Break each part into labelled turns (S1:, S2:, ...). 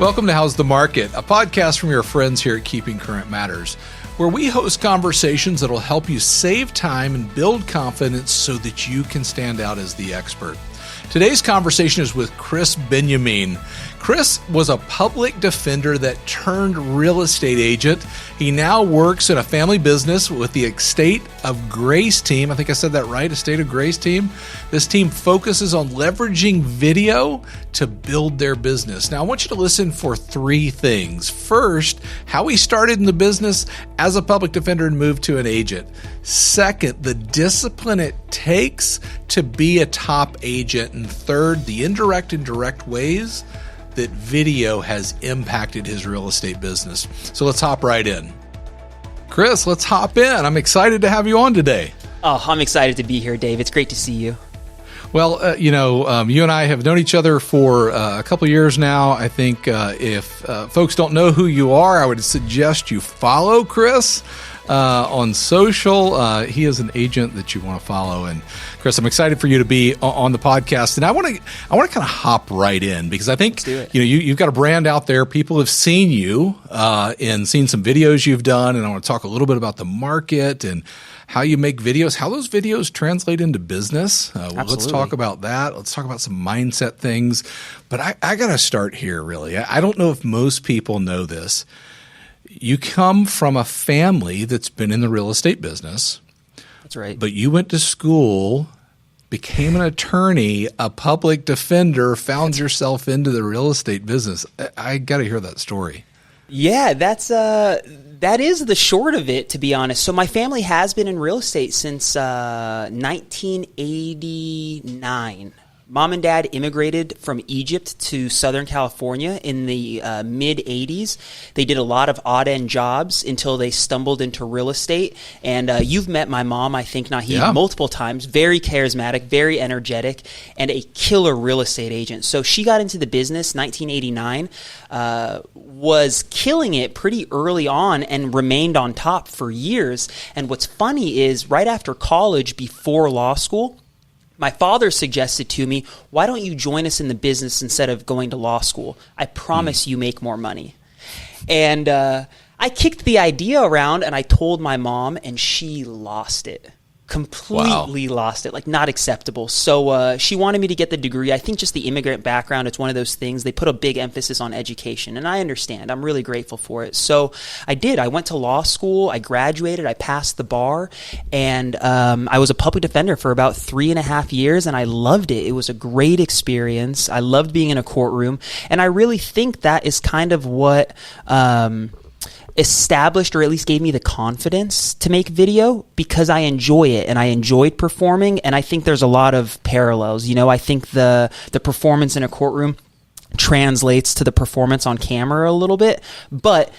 S1: Welcome to How's the Market, a podcast from your friends here at Keeping Current Matters, where we host conversations that will help you save time and build confidence so that you can stand out as the expert. Today's conversation is with Krys Benyamein. Krys was a public defender that turned real estate agent. He now works in a family business with the Estate of Grace team. I think I said that right, Estate of Grace team. This team focuses on leveraging video to build their business. Now, I want you to listen for three things. First, how he started in the business as a public defender and moved to an agent. Second, the discipline it takes to be a top agent. And third, the indirect and direct ways that video has impacted his real estate business. So let's hop right in. Krys, let's hop in. I'm excited to have you on today.
S2: Oh, I'm excited to be here, Dave. It's great to see you.
S1: Well, you and I have known each other for a couple of years now. I think if folks don't know who you are, I would suggest you follow Krys on social. He is an agent that you want to follow. And Krys, I'm excited for you to be on the podcast. And I want to kind of hop right in because I think you've got a brand out there. People have seen you and seen some videos you've done. And I want to talk a little bit about the market and how you make videos, how those videos translate into business. Let's talk about that. Let's talk about some mindset things. But I got to start here, really. I don't know if most people know this. You come from a family that's been in the real estate business.
S2: That's right.
S1: But you went to school, became an attorney, a public defender, found yourself into the real estate business. I got to hear that story.
S2: Yeah, that is the short of it, to be honest. So my family has been in real estate since 1989. Mom and dad immigrated from Egypt to Southern California in the mid-'80s. They did a lot of odd-end jobs until they stumbled into real estate. And you've met my mom, I think, Naheed, multiple times. Very charismatic, very energetic, and a killer real estate agent. So she got into the business 1989, was killing it pretty early on and remained on top for years. And what's funny is right after college, before law school, my father suggested to me, why don't you join us in the business instead of going to law school? I promise you make more money. And I kicked the idea around and I told my mom and she lost it. Completely lost it, like not acceptable. So she wanted me to get the degree. I think just the immigrant background, it's one of those things. They put a big emphasis on education, and I understand. I'm really grateful for it. So I did. I went to law school. I graduated. I passed the bar, and I was a public defender for about 3.5 years, and I loved it. It was a great experience. I loved being in a courtroom, and I really think that is kind of what established, or at least gave me the confidence to make video, because I enjoy it and I enjoyed performing. And I think there's a lot of parallels. I think the performance in a courtroom translates to the performance on camera a little bit. But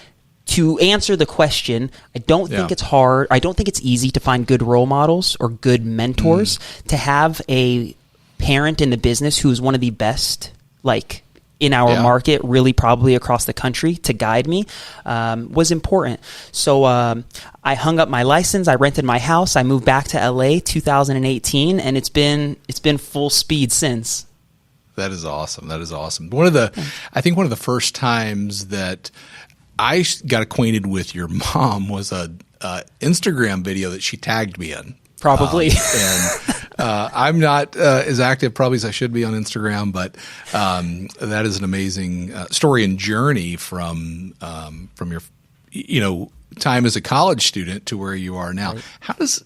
S2: to answer the question, I don't think it's hard. I don't think it's easy to find good role models or good mentors. To have a parent in the business who is one of the best, in our market, really probably across the country, to guide me was important. So I hung up my license. I rented my house. I moved back to LA 2018, and it's been full speed since.
S1: That is awesome. That is awesome. I think one of the first times that I got acquainted with your mom was a Instagram video that she tagged me in.
S2: Probably.
S1: I'm not as active probably as I should be on Instagram, but that is an amazing story and journey from your time as a college student to where you are now. Right. How does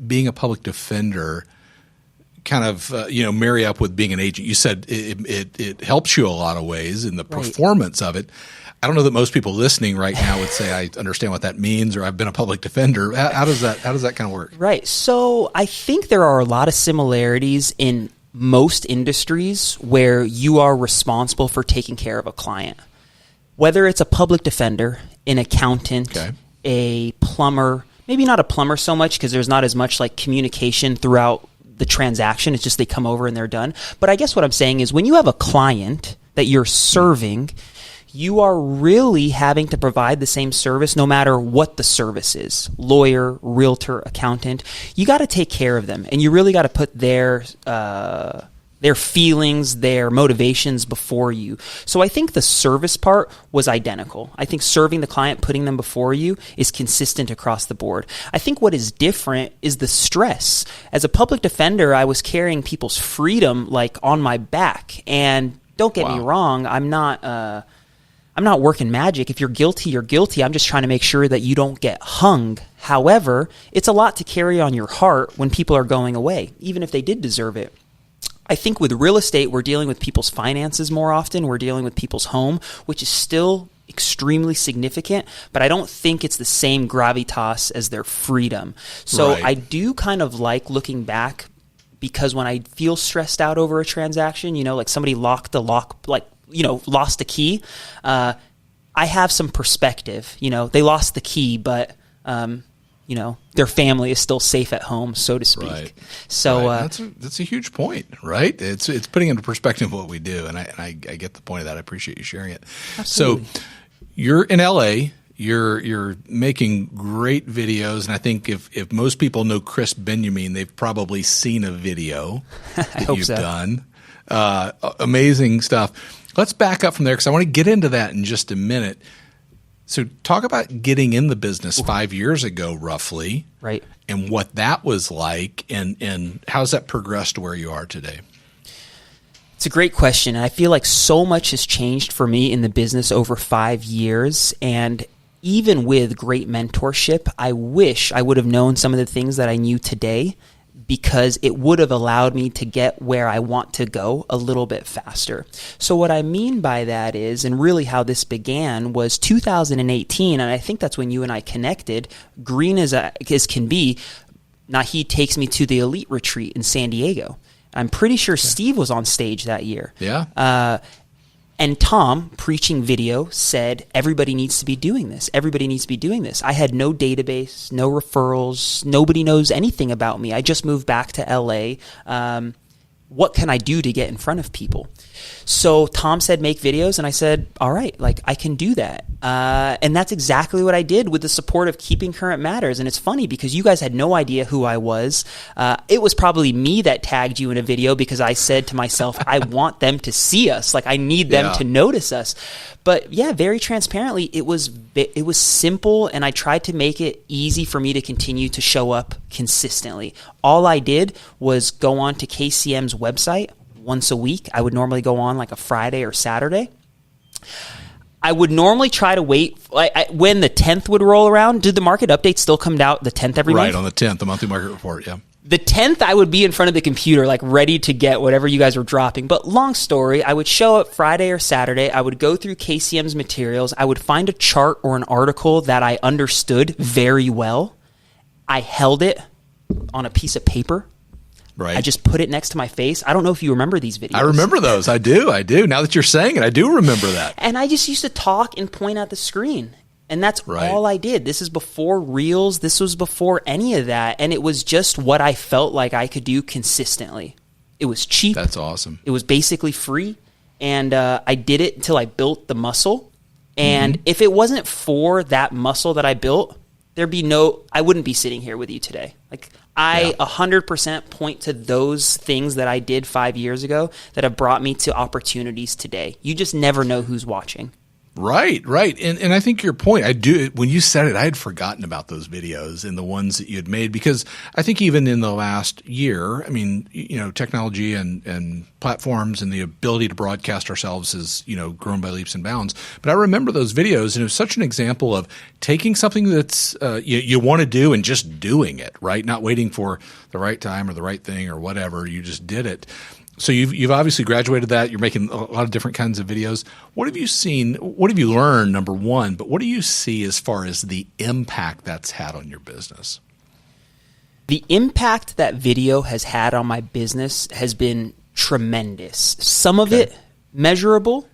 S1: being a public defender kind of marry up with being an agent? You said it helps you a lot of ways in the performance of it. I don't know that most people listening right now would say, I understand what that means, or I've been a public defender. How does that kind of work?
S2: Right. So I think there are a lot of similarities in most industries where you are responsible for taking care of a client. Whether it's a public defender, an accountant, a plumber, maybe not a plumber so much because there's not as much communication throughout the transaction. It's just they come over and they're done. But I guess what I'm saying is when you have a client that you're serving, you are really having to provide the same service no matter what the service is. Lawyer, realtor, accountant. You got to take care of them, and you really got to put their their feelings, their motivations before you. So I think the service part was identical. I think serving the client, putting them before you is consistent across the board. I think what is different is the stress. As a public defender, I was carrying people's freedom like on my back. And don't get me wrong, I'm not working magic. If you're guilty, you're guilty. I'm just trying to make sure that you don't get hung. However, it's a lot to carry on your heart when people are going away, even if they did deserve it. I think with real estate, we're dealing with people's finances more often. We're dealing with people's home, which is still extremely significant, but I don't think it's the same gravitas as their freedom. So I do kind of like looking back, because when I feel stressed out over a transaction, like somebody lost the key, I have some perspective. They lost the key, but their family is still safe at home, so to speak.
S1: Right.
S2: So
S1: that's a huge point, right? It's putting into perspective what we do, and I get the point of that. I appreciate you sharing it.
S2: Absolutely.
S1: So you're in LA. You're making great videos, and I think if most people know Krys Benyamein, they've probably seen a video that you've done. Amazing stuff. Let's back up from there because I want to get into that in just a minute. So talk about getting in the business 5 years ago, roughly,
S2: right?
S1: And what that was like, and how's that progressed to where you are today?
S2: It's a great question, and I feel like so much has changed for me in the business over 5 years, and even with great mentorship, I wish I would have known some of the things that I knew today, because it would have allowed me to get where I want to go a little bit faster. So what I mean by that is, and really how this began, was 2018, and I think that's when you and I connected. Green as can be, Naheed takes me to the Elite Retreat in San Diego. I'm pretty sure Steve was on stage that year.
S1: Yeah.
S2: And Tom, preaching video, said, everybody needs to be doing this. Everybody needs to be doing this. I had no database, no referrals. Nobody knows anything about me. I just moved back to LA. What can I do to get in front of people? So Tom said, make videos. And I said, all right, I can do that. And that's exactly what I did with the support of Keeping Current Matters. And it's funny because you guys had no idea who I was. It was probably me that tagged you in a video because I said to myself, I want them to see us. I need them to notice us. But yeah, very transparently, it was simple, and I tried to make it easy for me to continue to show up consistently. All I did was go on to KCM's website once a week. I would normally go on a Friday or Saturday. I would normally try to wait when the 10th would roll around. Did the market updates still come out the 10th every month?
S1: Right, on the 10th, the monthly market report, yeah.
S2: The 10th, I would be in front of the computer, ready to get whatever you guys were dropping. But long story, I would show up Friday or Saturday. I would go through KCM's materials. I would find a chart or an article that I understood very well. I held it on a piece of paper.
S1: Right.
S2: I just put it next to my face. I don't know if you remember these videos.
S1: I remember those. I do. Now that you're saying it, I do remember that.
S2: And I just used to talk and point at the screen. And that's all I did. This is before Reels. This was before any of that. And it was just what I felt like I could do consistently. It was cheap.
S1: That's awesome.
S2: It was basically free. And I did it until I built the muscle. And if it wasn't for that muscle that I built, I wouldn't be sitting here with you today. 100% point to those things that I did 5 years ago that have brought me to opportunities today. You just never know who's watching.
S1: Right. And I think your point, when you said it, I had forgotten about those videos and the ones that you had made, because I think even in the last year, technology and platforms and the ability to broadcast ourselves has, grown by leaps and bounds. But I remember those videos, and it was such an example of taking something that's you want to do and just doing it, right? Not waiting for the right time or the right thing or whatever. You just did it. So you've obviously graduated that. You're making a lot of different kinds of videos. What have you seen? What have you learned, number one? But what do you see as far as the impact that's had on your business?
S2: The impact that video has had on my business has been tremendous. Some of it measurable,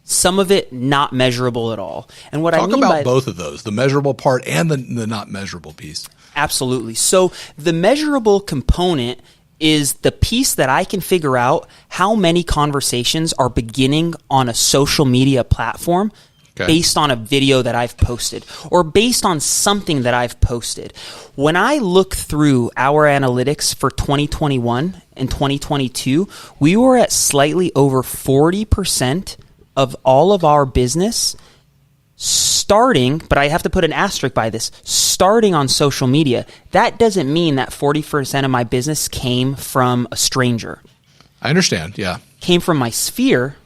S2: some of it not measurable at all. And what I mean by
S1: talk about both of those, the measurable part and the not measurable piece.
S2: Absolutely. So the measurable component is the piece that I can figure out how many conversations are beginning on a social media platform based on a video that I've posted or based on something that I've posted. When I look through our analytics for 2021, in 2022, we were at slightly over 40% of all of our business starting, but I have to put an asterisk by this, starting on social media. That doesn't mean that 40% of my business came from a stranger.
S1: I understand, yeah.
S2: Came from my sphere,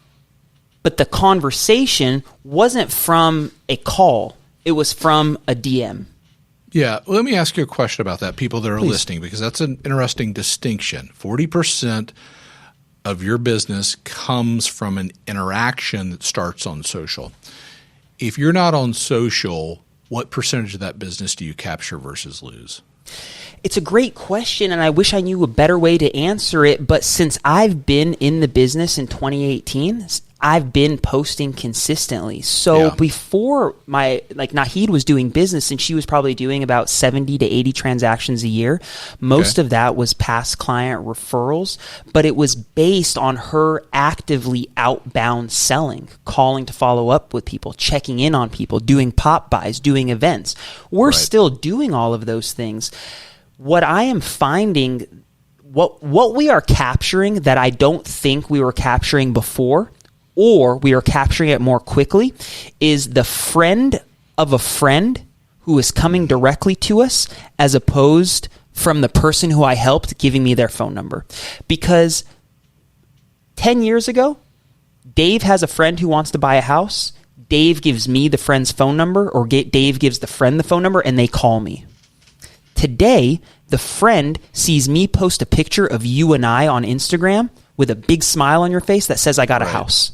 S2: but the conversation wasn't from a call. It was from a DM.
S1: Yeah, let me ask you a question about that, people that are
S2: Please.
S1: listening, because that's an interesting distinction. 40% of your business comes from an interaction that starts on social. If you're not on social, what percentage of that business do you capture versus lose?
S2: It's a great question, and I wish I knew a better way to answer it. But since I've been in the business in 2018, I've been posting consistently. So before Nahid was doing business, and she was probably doing about 70 to 80 transactions a year. Most of that was past client referrals, but it was based on her actively outbound selling, calling to follow up with people, checking in on people, doing pop buys, doing events. We're still doing all of those things. What I am finding, what we are capturing that I don't think we were capturing before, or we are capturing it more quickly, is the friend of a friend who is coming directly to us as opposed from the person who I helped giving me their phone number. Because 10 years ago, Dave has a friend who wants to buy a house. Dave gives me the friend's phone number, or Dave gives the friend the phone number, and they call me. Today, the friend sees me post a picture of you and I on Instagram with a big smile on your face that says, I got a house.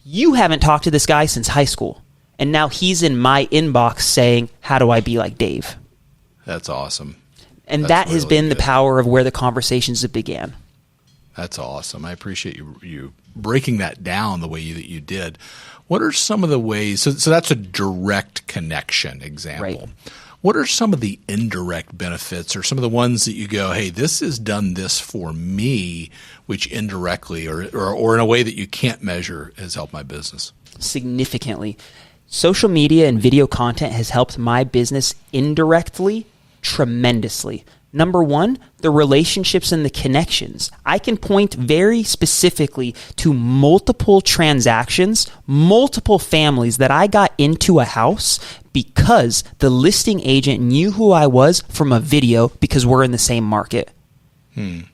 S2: You haven't talked to this guy since high school, and now he's in my inbox saying, how do I be like Dave?
S1: That's awesome.
S2: And
S1: That's
S2: that has
S1: really
S2: been the
S1: good.
S2: power of where the conversations have began.
S1: That's awesome. I appreciate you breaking that down the way that you did. What are some of the ways? So that's a direct connection example.
S2: Right.
S1: What are some of the indirect benefits, or some of the ones that you go, hey, this has done this for me, which indirectly or in a way that you can't measure has helped my business?
S2: Significantly. Social media and video content has helped my business indirectly tremendously. Number one, the relationships and the connections. I can point very specifically to multiple transactions, multiple families that I got into a house because the listing agent knew who I was from a video because we're in the same market. When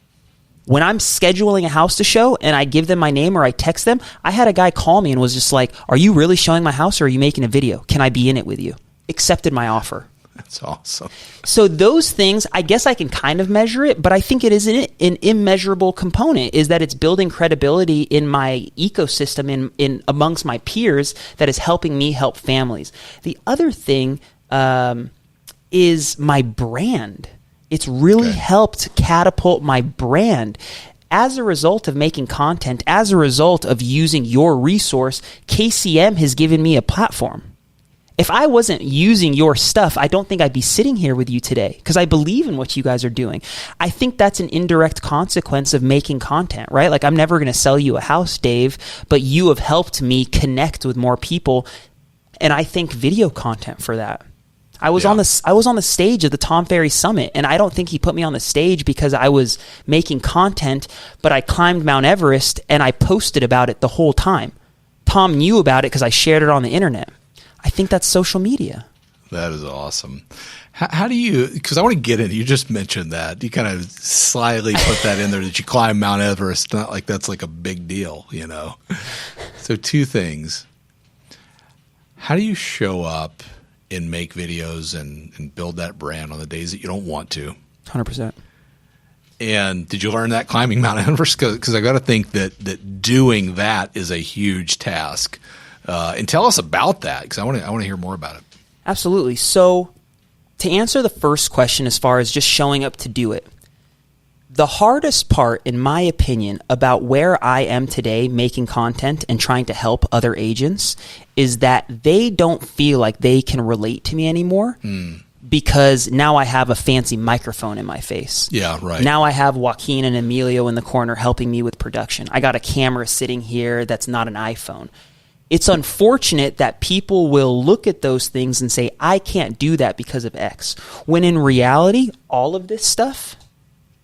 S2: I'm scheduling a house to show and I give them my name or I text them, I had a guy call me and was just like, are you really showing my house or are you making a video? Can I be in it with you? Accepted my offer.
S1: That's awesome.
S2: So those things, I guess I can kind of measure it, but I think it is an immeasurable component, is that it's building credibility in my ecosystem, in amongst my peers, that is helping me help families. The other thing is my brand. It's really helped catapult my brand. As a result of making content, as a result of using your resource, KCM has given me a platform. If I wasn't using your stuff, I don't think I'd be sitting here with you today, because I believe in what you guys are doing. I think that's an indirect consequence of making content, right? Like, I'm never going to sell you a house, Dave, but you have helped me connect with more people, and I thank video content for that. I was on the stage of the Tom Ferry Summit, and I don't think he put me on the stage because I was making content, but I climbed Mount Everest and I posted about it the whole time. Tom knew about it because I shared it on the internet. I think that's social media.
S1: That is awesome. How do you, because I want to get in, you just mentioned that. You kind of slyly put that in there that you climb Mount Everest. Not like that's like a big deal, you know? So two things. How do you show up and make videos and build that brand on the days that you don't want to?
S2: 100%.
S1: And did you learn that climbing Mount Everest? Because I got to think that doing that is a huge task. And tell us about that, because I want to hear more about it.
S2: Absolutely. So to answer the first question, as far as just showing up to do it, the hardest part, in my opinion, about where I am today making content and trying to help other agents is that they don't feel like they can relate to me anymore because now I have a fancy microphone in my face.
S1: Yeah, right.
S2: Now I have Joaquin and Emilio in the corner helping me with production. I got a camera sitting here that's not an iPhone. It's unfortunate that people will look at those things and say, I can't do that because of X. When in reality, all of this stuff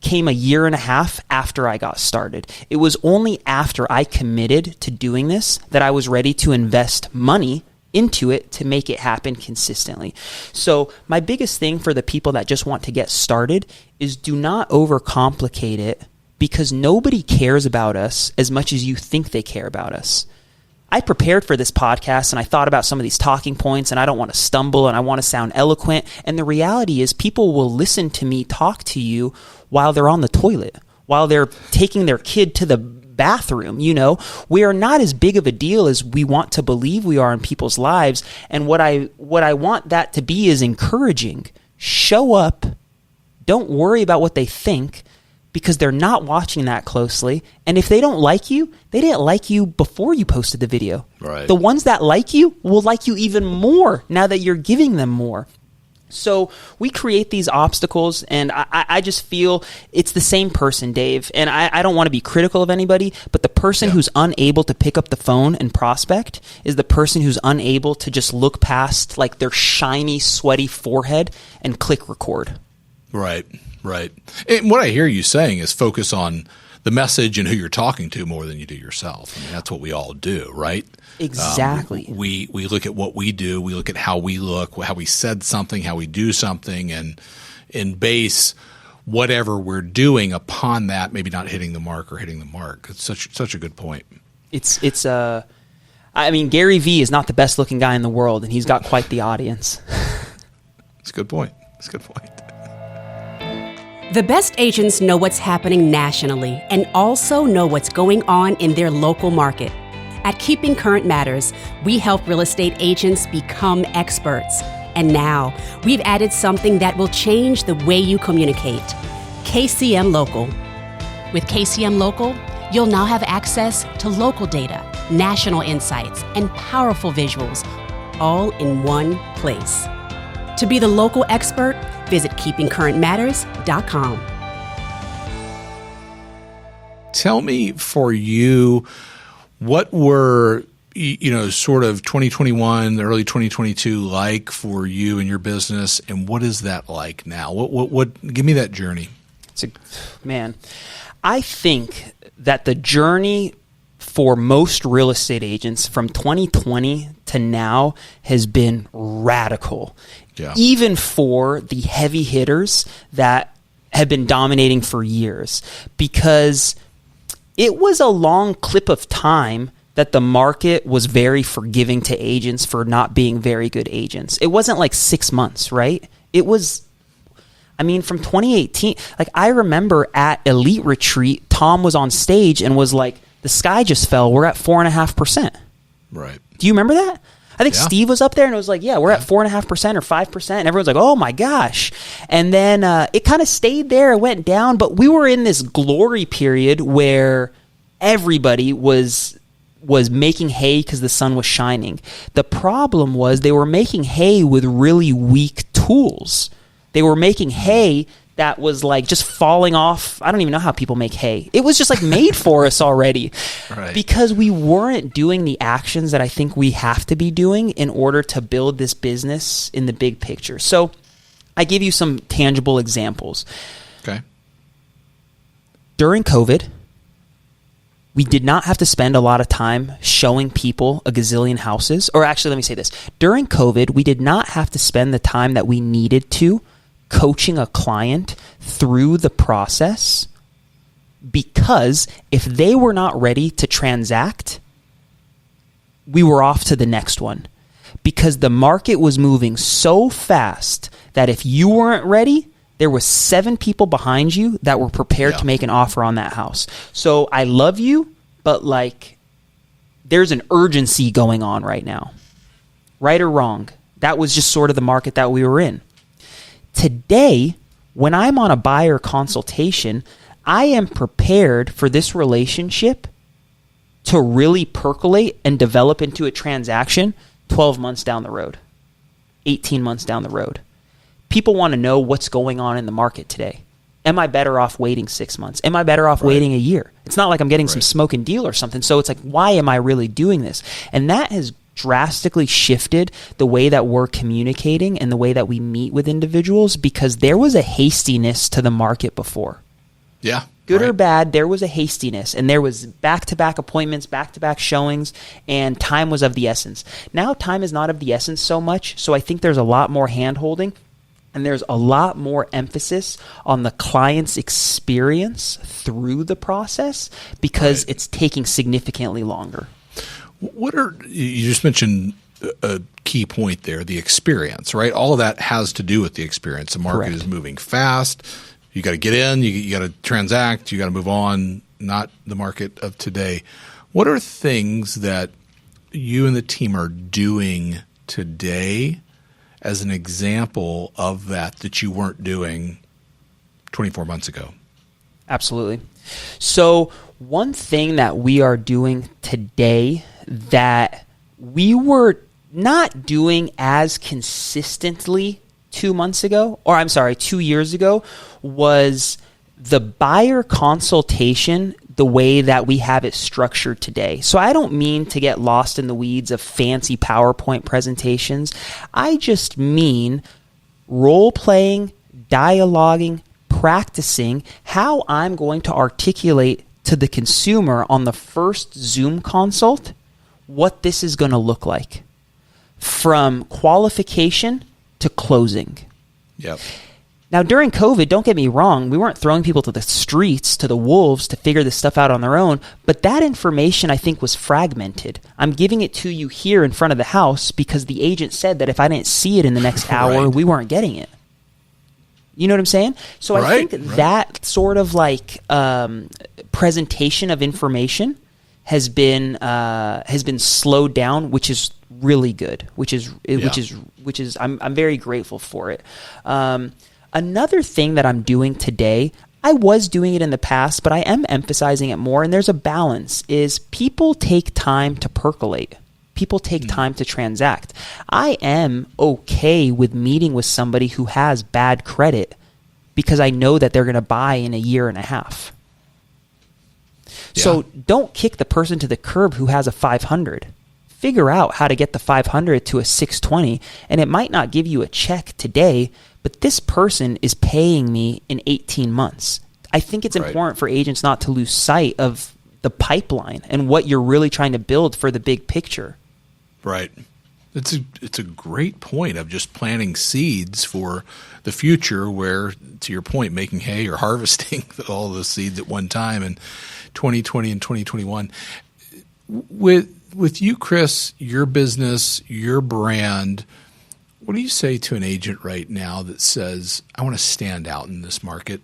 S2: came a year and a half after I got started. It was only after I committed to doing this that I was ready to invest money into it to make it happen consistently. So my biggest thing for the people that just want to get started is do not overcomplicate it, because nobody cares about us as much as you think they care about us. I prepared for this podcast and I thought about some of these talking points, and I don't want to stumble and I want to sound eloquent. And the reality is people will listen to me talk to you while they're on the toilet, while they're taking their kid to the bathroom. We are not as big of a deal as we want to believe we are in people's lives. And what I want that to be is encouraging. Show up. Don't worry about what they think, because they're not watching that closely. And if they don't like you, they didn't like you before you posted the video.
S1: Right.
S2: The ones that like you will like you even more now that you're giving them more. So we create these obstacles, and I just feel it's the same person, Dave. And I don't want to be critical of anybody, but the person who's unable to pick up the phone and prospect is the person who's unable to just look past like their shiny, sweaty forehead and click record.
S1: Right. And what I hear you saying is focus on the message and who you're talking to more than you do yourself. I mean, that's what we all do, right?
S2: Exactly.
S1: We look at what we do. We look at how we look, how we said something, how we do something, and base whatever we're doing upon that, maybe not hitting the mark or hitting the mark. It's such a good point.
S2: I mean, Gary Vee is not the best looking guy in the world, and he's got quite the audience.
S1: That's a good point.
S3: The best agents know what's happening nationally and also know what's going on in their local market. At Keeping Current Matters, we help real estate agents become experts. And now, we've added something that will change the way you communicate. KCM Local. With KCM Local, you'll now have access to local data, national insights, and powerful visuals, all in one place. To be the local expert, visit keepingcurrentmatters.com.
S1: Tell me, for you, what were sort of 2021, early 2022 like for you and your business, and what is that like now? What give me that journey.
S2: I think that the journey for most real estate agents from 2020 to now has been radical.
S1: Yeah.
S2: Even for the heavy hitters that have been dominating for years, because it was a long clip of time that the market was very forgiving to agents for not being very good agents. It wasn't like 6 months, right? It was, from 2018, like I remember at Elite Retreat, Tom was on stage and was like, the sky just fell. We're at 4.5%.
S1: Right.
S2: Do you remember that? I think
S1: Yeah.
S2: Steve was up there and it was like, we're at 4.5% or 5%. And everyone's like, oh my gosh. And then it kind of stayed there, it went down, but we were in this glory period where everybody was making hay because the sun was shining. The problem was they were making hay with really weak tools. They were making hay that was like just falling off. I don't even know how people make hay. It was just like made for us already.
S1: Right.
S2: Because we weren't doing the actions that I think we have to be doing in order to build this business in the big picture. So I give you some tangible examples.
S1: Okay.
S2: During COVID, we did not have to spend a lot of time showing people a gazillion houses. Or actually, let me say this. During COVID, we did not have to spend the time that we needed to coaching a client through the process, because if they were not ready to transact, we were off to the next one, because the market was moving so fast that if you weren't ready, there was 7 people behind you that were prepared to make an offer on that house. So I love you, but like there's an urgency going on right now. Right or wrong? That was just sort of the market that we were in. Today, when I'm on a buyer consultation, I am prepared for this relationship to really percolate and develop into a transaction 12 months down the road, 18 months down the road. People want to know what's going on in the market today. Am I better off waiting 6 months? Am I better off waiting a year? It's not like I'm getting some smoking deal or something. So it's like, why am I really doing this? And that has drastically shifted the way that we're communicating and the way that we meet with individuals, because there was a hastiness to the market before.
S1: Yeah.
S2: Good or bad, there was a hastiness, and there was back-to-back appointments, back-to-back showings, and time was of the essence. Now time is not of the essence so much, so I think there's a lot more hand-holding, and there's a lot more emphasis on the client's experience through the process because it's taking significantly longer.
S1: You just mentioned a key point there, the experience, right? All of that has to do with the experience. The market is moving fast. You got to get in, you got to transact, you got to move on, not the market of today. What are things that you and the team are doing today as an example of that you weren't doing 24 months ago?
S2: Absolutely. So one thing that we are doing today that we were not doing as consistently 2 years ago, was the buyer consultation the way that we have it structured today. So I don't mean to get lost in the weeds of fancy PowerPoint presentations. I just mean role-playing, dialoguing, practicing how I'm going to articulate to the consumer on the first Zoom consult what this is going to look like from qualification to closing.
S1: Yep.
S2: Now, during COVID, don't get me wrong, we weren't throwing people to the streets, to the wolves, to figure this stuff out on their own, but that information, I think, was fragmented. I'm giving it to you here in front of the house because the agent said that if I didn't see it in the next hour, we weren't getting it. You know what I'm saying? So I think that sort of like presentation of information has been slowed down, which is really good, which is I'm very grateful for it. Another thing that I'm doing today, I was doing it in the past, but I am emphasizing it more, and there's a balance, is people take time to percolate. People take time to transact. I am okay with meeting with somebody who has bad credit because I know that they're going to buy in a year and a half. Yeah. So don't kick the person to the curb who has a 500. Figure out how to get the 500 to a 620, and it might not give you a check today, but this person is paying me in 18 months. I think it's important for agents not to lose sight of the pipeline and what you're really trying to build for the big picture.
S1: Right. It's a great point of just planting seeds for the future where, to your point, making hay or harvesting all those seeds at one time in 2020 and 2021. With you, Krys, your business, your brand, what do you say to an agent right now that says, I want to stand out in this market,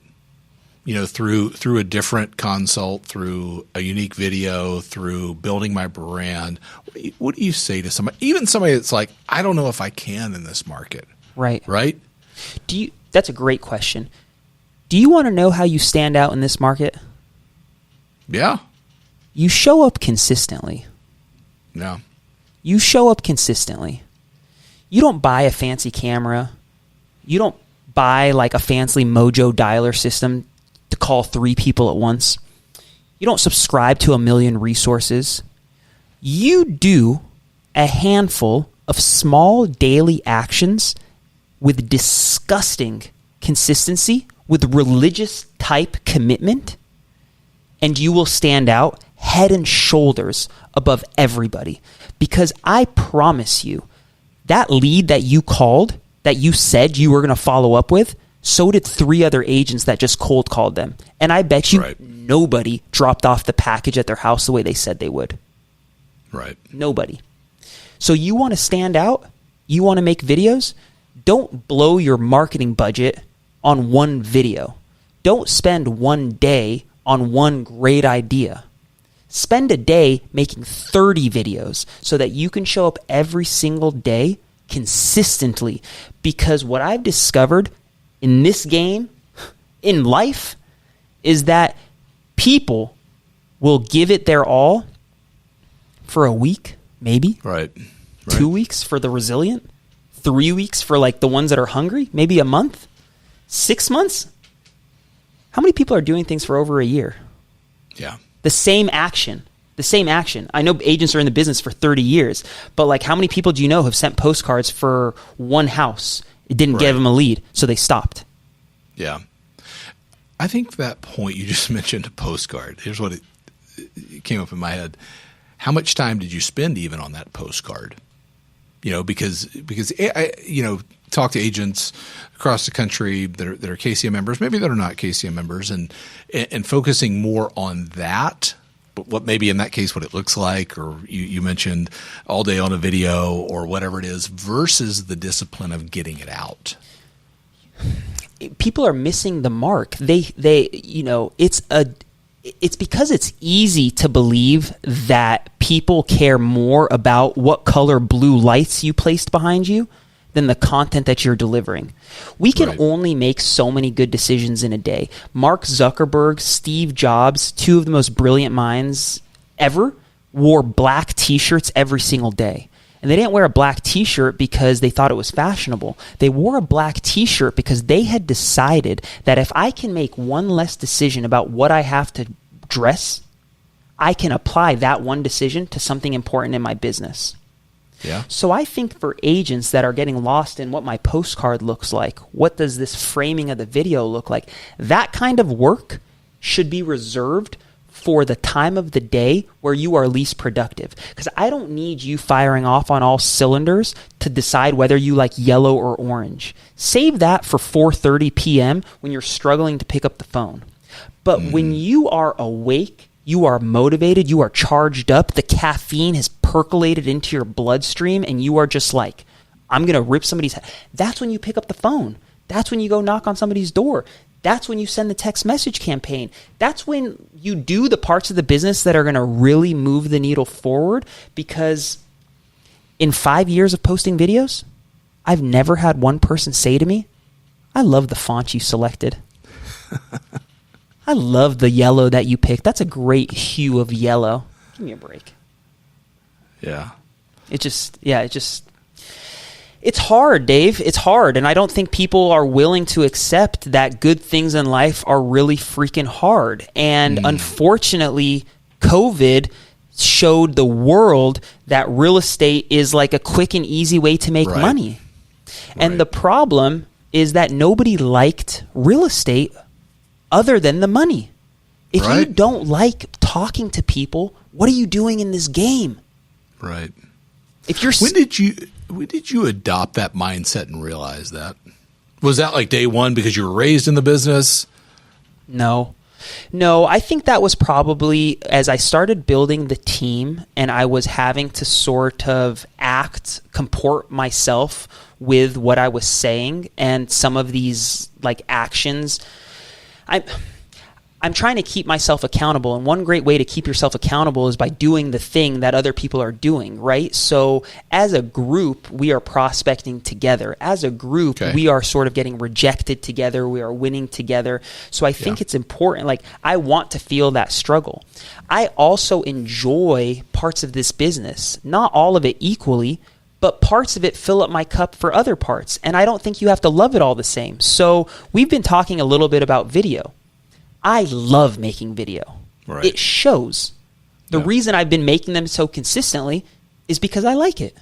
S1: through a different consult, through a unique video, through building my brand? What do you say to somebody, even somebody that's like, I don't know if I can in this market? Right.
S2: That's a great question. Do you want to know how you stand out in this market?
S1: Yeah.
S2: You show up consistently.
S1: Yeah.
S2: You show up consistently. You don't buy a fancy camera. You don't buy like a fancy Mojo dialer system to call 3 people at once. You don't subscribe to 1 million resources. You do a handful of small daily actions with disgusting consistency, with religious type commitment, and you will stand out head and shoulders above everybody. Because I promise you, that lead that you called, that you said you were going to follow up with, so did 3 other agents that just cold called them. And I bet you nobody dropped off the package at their house the way they said they would.
S1: Right.
S2: Nobody. So you want to stand out? You want to make videos? Don't blow your marketing budget on one video. Don't spend one day on one great idea. Spend a day making 30 videos so that you can show up every single day consistently. Because what I've discovered in this game, in life, is that people will give it their all for a week, maybe.
S1: Right.
S2: 2 weeks for the resilient. 3 weeks for like the ones that are hungry. Maybe a month. 6 months. How many people are doing things for over a year?
S1: Yeah.
S2: The same action. I know agents are in the business for 30 years, but like how many people do you know have sent postcards for one house? It didn't give them a lead, so they stopped.
S1: Yeah. I think that point you just mentioned, a postcard. Here's what it came up in my head. How much time did you spend even on that postcard? Because I talk to agents across the country that are KCM members, maybe that are not KCM members, and focusing more on that. But what maybe in that case what it looks like, or you mentioned all day on a video or whatever it is, versus the discipline of getting it out.
S2: People are missing the mark. It's because it's easy to believe that people care more about what color blue lights you placed behind you than the content that you're delivering. We can only make so many good decisions in a day. Mark Zuckerberg, Steve Jobs, two of the most brilliant minds ever, wore black t-shirts every single day. And they didn't wear a black t-shirt because they thought it was fashionable. They wore a black t-shirt because they had decided that if I can make one less decision about what I have to dress, I can apply that one decision to something important in my business.
S1: Yeah.
S2: So I think for agents that are getting lost in what my postcard looks like, what does this framing of the video look like, that kind of work should be reserved for the time of the day where you are least productive. Because I don't need you firing off on all cylinders to decide whether you like yellow or orange. Save that for 4:30 p.m. when you're struggling to pick up the phone. But when you are awake, you are motivated, you are charged up, the caffeine has percolated into your bloodstream, and you are just like, I'm going to rip somebody's head. That's when you pick up the phone. That's when you go knock on somebody's door. That's when you send the text message campaign. That's when you do the parts of the business that are going to really move the needle forward, because in 5 years of posting videos, I've never had one person say to me, I love the font you selected. I love the yellow that you picked. That's a great hue of yellow. Give me a break.
S1: Yeah.
S2: It's hard, Dave. It's hard. And I don't think people are willing to accept that good things in life are really freaking hard. And unfortunately, COVID showed the world that real estate is like a quick and easy way to make money. And the problem is that nobody liked real estate other than the money. If you don't like talking to people, what are you doing in this game?
S1: Right.
S2: If you're
S1: When did you adopt that mindset and realize that? Was that like day one because you were raised in the business?
S2: No, I think that was probably as I started building the team and I was having to sort of comport myself with what I was saying and some of these like actions. I'm trying to keep myself accountable, and one great way to keep yourself accountable is by doing the thing that other people are doing, right? So as a group, we are prospecting together. As a group, we are sort of getting rejected together. We are winning together. So I think it's important. Like, I want to feel that struggle. I also enjoy parts of this business, not all of it equally, but parts of it fill up my cup for other parts. And I don't think you have to love it all the same. So we've been talking a little bit about video. I love making video.
S1: Right.
S2: It shows. The reason I've been making them so consistently is because I like it.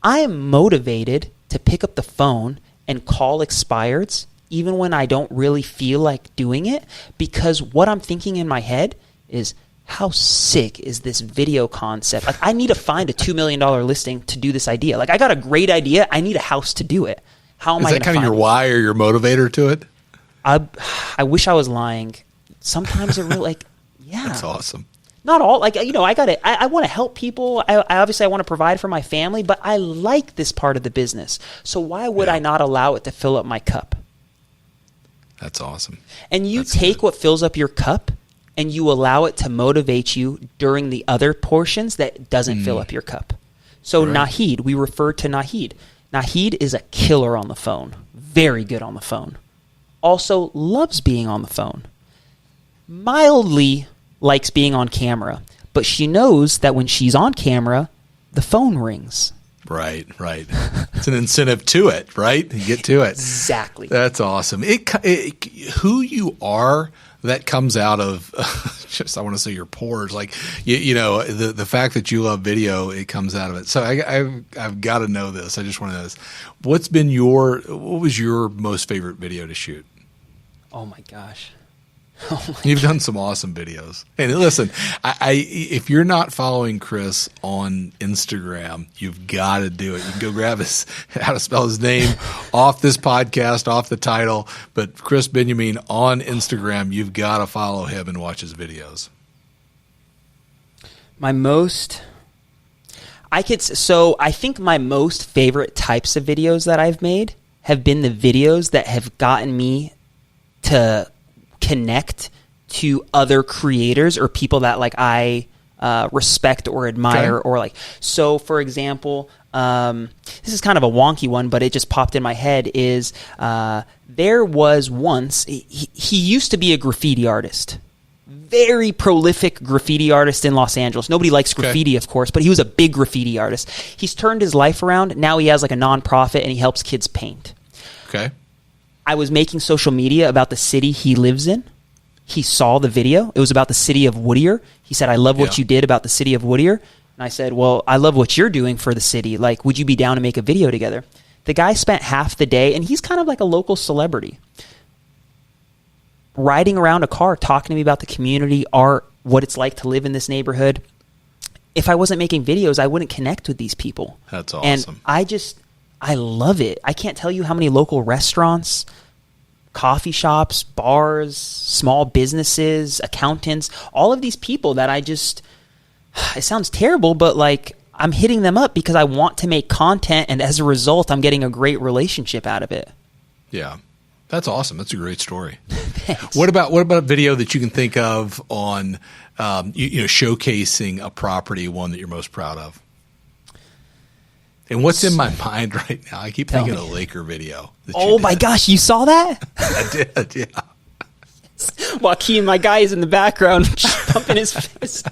S2: I am motivated to pick up the phone and call expireds even when I don't really feel like doing it, because what I'm thinking in my head is, how sick is this video concept? Like, I need to find a $2 million listing to do this idea. Like, I got a great idea. I need a house to do it. How am I going to find it? Is that kind of
S1: your why or your motivator to it?
S2: I wish I was lying. Sometimes it really
S1: That's awesome.
S2: Not all, I want to help people. I obviously want to provide for my family, but I like this part of the business. So why would I not allow it to fill up my cup?
S1: That's awesome.
S2: And you take what fills up your cup and you allow it to motivate you during the other portions that doesn't fill up your cup. So Nahid, we refer to Nahid. Nahid is a killer on the phone. Very good on the phone. Also loves being on the phone. Mildly likes being on camera, but she knows that when she's on camera, the phone rings.
S1: Right. It's an incentive to it, right? You get to it.
S2: Exactly.
S1: That's awesome. Who you are, that comes out of just, I want to say, your pores. Like, the fact that you love video, it comes out of it. So I've got to know this. I just want to know this. What was your most favorite video to shoot?
S2: Oh my gosh.
S1: You've done some awesome videos. And listen, if you're not following Krys on Instagram, you've got to do it. You can go grab how to spell his name off this podcast, off the title. But Krys Benyamein on Instagram, you've got to follow him and watch his videos.
S2: I think my most favorite types of videos that I've made have been the videos that have gotten me to connect to other creators or people that like I respect or admire. Okay. Or like, so for example, this is kind of a wonky one, but it just popped in my head is there was once, he used to be a graffiti artist. Very prolific graffiti artist in Los Angeles. Nobody likes graffiti, of course, but he was a big graffiti artist. He's turned his life around. Now he has like a nonprofit and he helps kids paint. Okay. I was making social media about the city he lives in. He saw the video. It was about the city of Whittier. He said, I love what you did about the city of Whittier. And I said, well, I love what you're doing for the city. Like, would you be down to make a video together? The guy spent half the day, and he's kind of like a local celebrity, riding around a car, talking to me about the community, art, what it's like to live in this neighborhood. If I wasn't making videos, I wouldn't connect with these people.
S1: That's awesome.
S2: And I love it. I can't tell you how many local restaurants, coffee shops, bars, small businesses, accountants, all of these people that it sounds terrible, but like I'm hitting them up because I want to make content, and as a result, I'm getting a great relationship out of it.
S1: Yeah. That's awesome. That's a great story. What about a video that you can think of on showcasing a property, one that you're most proud of? And what's in my mind right now? I keep thinking of the Laker video.
S2: Oh my gosh, you saw that?
S1: I did, yeah.
S2: Joaquin, my guy, is in the background pumping his fist.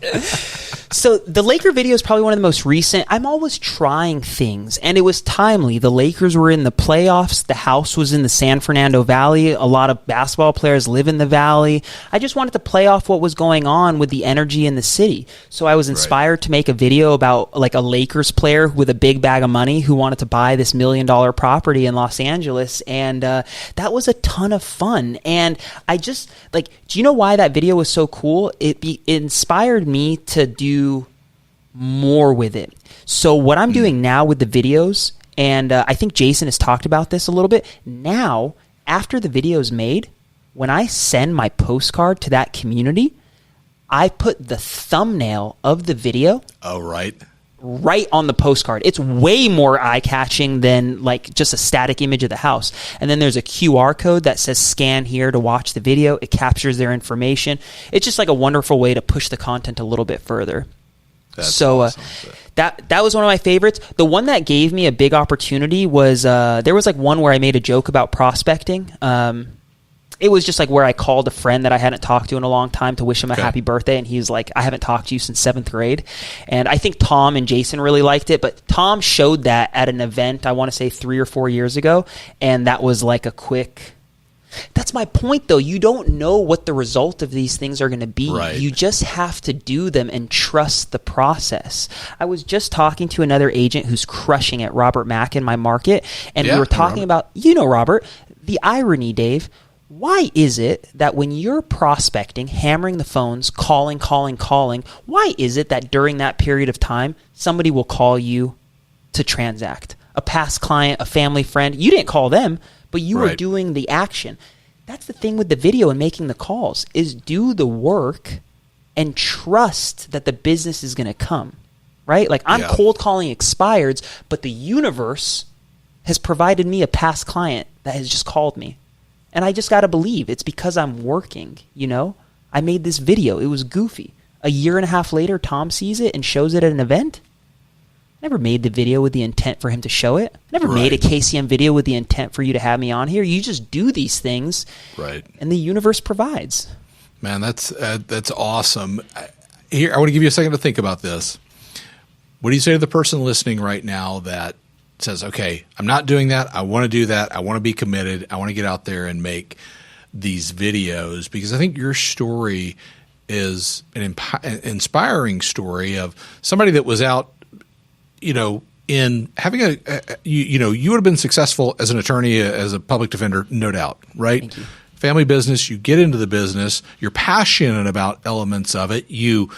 S2: So the Laker video is probably one of the most recent. I'm always trying things, and it was timely. The Lakers were in the playoffs. The house was in the San Fernando Valley. A lot of basketball players live in the valley. I just wanted to play off what was going on with the energy in the city. So I was inspired to make a video about like a Lakers player with a big bag of money who wanted to buy this $1 million property in Los Angeles, and that was a ton of fun. And I just like, do you know why that video was so cool? It inspired me to do more with it. So what I'm doing now with the videos, and I think Jason has talked about this a little bit, now after the video's made, when I send my postcard to that community, I put the thumbnail of the video right on the postcard. It's way more eye-catching than like just a static image of the house. And then there's a QR code that says scan here to watch the video. It captures their information. It's just like a wonderful way to push the content a little bit further. That's awesome. That was one of my favorites. The one that gave me a big opportunity was there was like one where I made a joke about prospecting. It was just like where I called a friend that I hadn't talked to in a long time to wish him a happy birthday, and he was like, I haven't talked to you since 7th grade. And I think Tom and Jason really liked it, but Tom showed that at an event, I want to say 3 or 4 years ago, and that was like a quick... That's my point, though. You don't know what the result of these things are going to be. Right. You just have to do them and trust the process. I was just talking to another agent who's crushing it, Robert Mack, in my market, and we were talking about, Robert, the irony, Dave. Why is it that when you're prospecting, hammering the phones, calling, why is it that during that period of time, somebody will call you to transact? A past client, a family friend. You didn't call them, but you were doing the action. That's the thing with the video and making the calls, is do the work and trust that the business is going to come, right? Like I'm cold calling expireds, but the universe has provided me a past client that has just called me. And I just got to believe it's because I'm working, I made this video. It was goofy. A year and a half later, Tom sees it and shows it at an event. Never made the video with the intent for him to show it. Never made a KCM video with the intent for you to have me on here. You just do these things, and the universe provides.
S1: Man, that's awesome. Here, I want to give you a second to think about this. What do you say to the person listening right now that says, okay, I'm not doing that. I want to do that. I want to be committed. I want to get out there and make these videos? Because I think your story is an inspiring story of somebody that was out, in having you would have been successful as an attorney, as a public defender, no doubt, right? family business, you get into the business, you're passionate about elements of it, you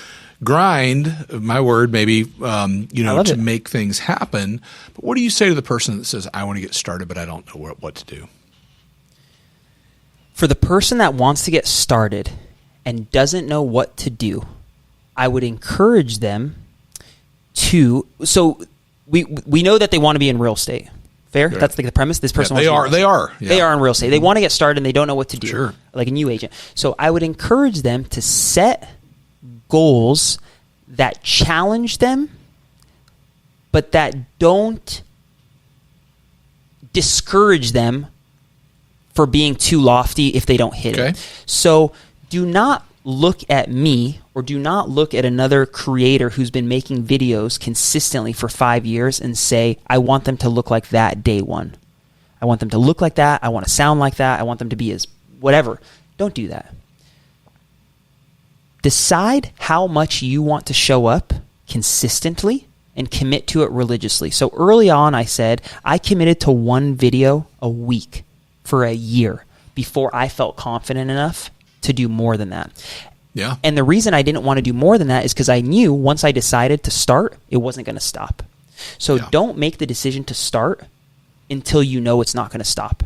S1: grind, my word, maybe, to make things happen. But what do you say to the person that says, I want to get started, but I don't know what to do?
S2: For the person that wants to get started and doesn't know what to do, I would encourage them to, so we know that they want to be in real estate. Fair? Right. That's like the premise. This person
S1: They are. Yeah.
S2: They are in real estate. They want to get started and they don't know what to do.
S1: Sure.
S2: Like a new agent. So I would encourage them to set goals that challenge them, but that don't discourage them for being too lofty if they don't hit it. So do not look at me or do not look at another creator who's been making videos consistently for 5 years and say, I want them to look like that day one. I want them to look like that. I want to sound like that. I want them to be as whatever. Don't do that. Decide how much you want to show up consistently and commit to it religiously. So early on, I said I committed to one video a week for a year before I felt confident enough to do more than that.
S1: Yeah.
S2: And the reason I didn't want to do more than that is because I knew once I decided to start, it wasn't going to stop. So don't make the decision to start until you know it's not going to stop.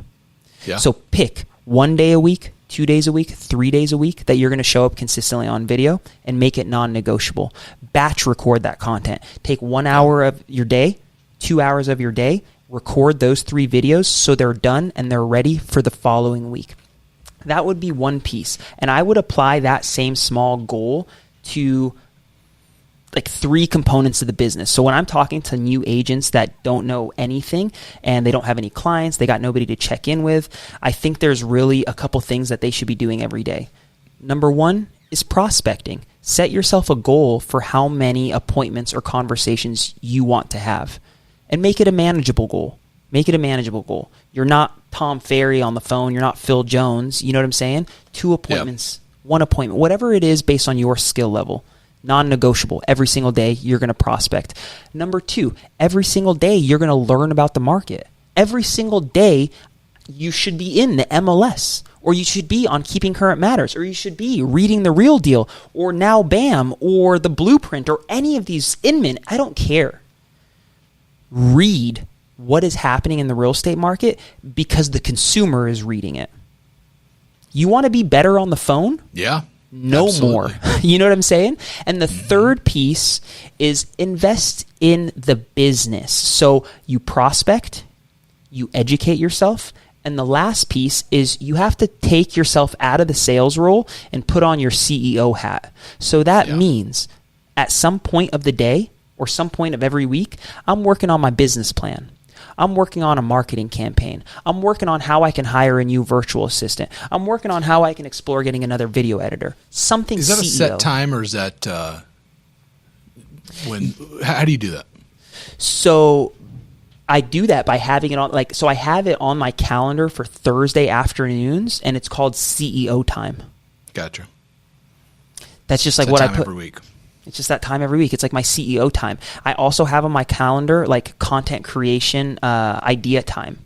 S1: Yeah.
S2: So pick 1 day a week, 2 days a week, 3 days a week that you're going to show up consistently on video and make it non-negotiable. Batch record that content. Take 1 hour of your day, 2 hours of your day, record those 3 videos so they're done and they're ready for the following week. That would be one piece. And I would apply that same small goal to like 3 components of the business. So when I'm talking to new agents that don't know anything and they don't have any clients, they got nobody to check in with, I think there's really a couple things that they should be doing every day. Number 1 is prospecting. Set yourself a goal for how many appointments or conversations you want to have and make it a manageable goal. Make it a manageable goal. You're not Tom Ferry on the phone. You're not Phil Jones. You know what I'm saying? 2 appointments, 1 appointment, whatever it is based on your skill level. Non-negotiable. Every single day, you're going to prospect. Number 2, every single day, you're going to learn about the market. Every single day, you should be in the MLS, or you should be on Keeping Current Matters, or you should be reading The Real Deal, or Now BAM, or The Blueprint, or any of these Inman. I don't care. Read what is happening in the real estate market because the consumer is reading it. You want to be better on the phone?
S1: Yeah.
S2: No absolutely. More. You know what I'm saying? And the third piece is invest in the business. So you prospect, you educate yourself, and the last piece is you have to take yourself out of the sales role and put on your CEO hat. So that means at some point of the day or some point of every week, I'm working on my business plan. I'm working on a marketing campaign. I'm working on how I can hire a new virtual assistant. I'm working on how I can explore getting another video editor. Something. Is
S1: that
S2: CEO.
S1: A set time or is that when? How do you do that?
S2: So I do that by having it on. So I have it on my calendar for Thursday afternoons, and it's called CEO time.
S1: Gotcha.
S2: That's just like what I put
S1: every week.
S2: It's just that time every week. It's like my CEO time. I also have on my calendar like content creation idea time.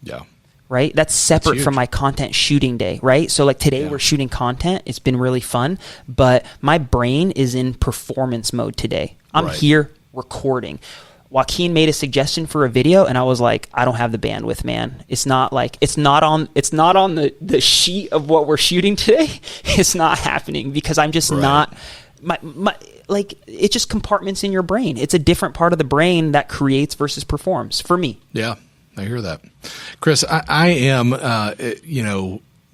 S1: Yeah.
S2: Right? That's separate from my content shooting day, right? So like today we're shooting content. It's been really fun, but my brain is in performance mode today. I'm here recording. Joaquin made a suggestion for a video and I was like, I don't have the bandwidth, man. It's not on the sheet of what we're shooting today. It's not happening because I'm just not it just compartments in your brain. It's a different part of the brain that creates versus performs for me.
S1: Yeah, I hear that. Krys, I am,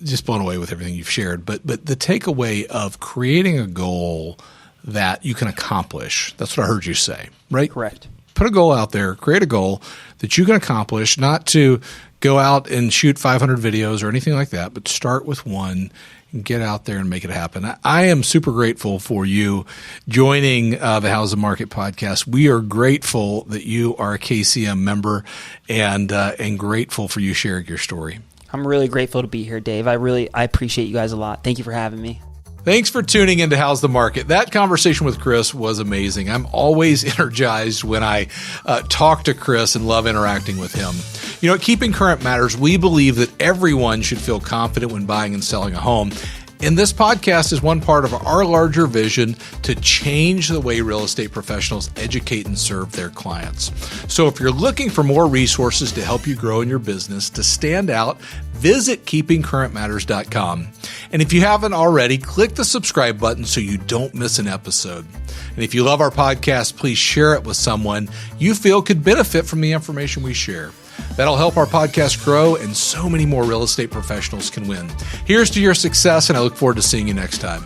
S1: just blown away with everything you've shared, but the takeaway of creating a goal that you can accomplish, that's what I heard you say, right?
S2: Correct.
S1: Put a goal out there, create a goal that you can accomplish, not to go out and shoot 500 videos or anything like that, but start with one and get out there and make it happen. I am super grateful for you joining the How's the Market podcast. We are grateful that you are a KCM member and grateful for you sharing your story.
S2: I'm really grateful to be here, Dave. I appreciate you guys a lot. Thank you for having me.
S1: Thanks for tuning into How's the Market. That conversation with Krys was amazing. I'm always energized when I talk to Krys and love interacting with him. You know, at Keeping Current Matters, we believe that everyone should feel confident when buying and selling a home. And this podcast is one part of our larger vision to change the way real estate professionals educate and serve their clients. So if you're looking for more resources to help you grow in your business, to stand out, visit keepingcurrentmatters.com. And if you haven't already, click the subscribe button so you don't miss an episode. And if you love our podcast, please share it with someone you feel could benefit from the information we share. That'll help our podcast grow, and so many more real estate professionals can win. Here's to your success, and I look forward to seeing you next time.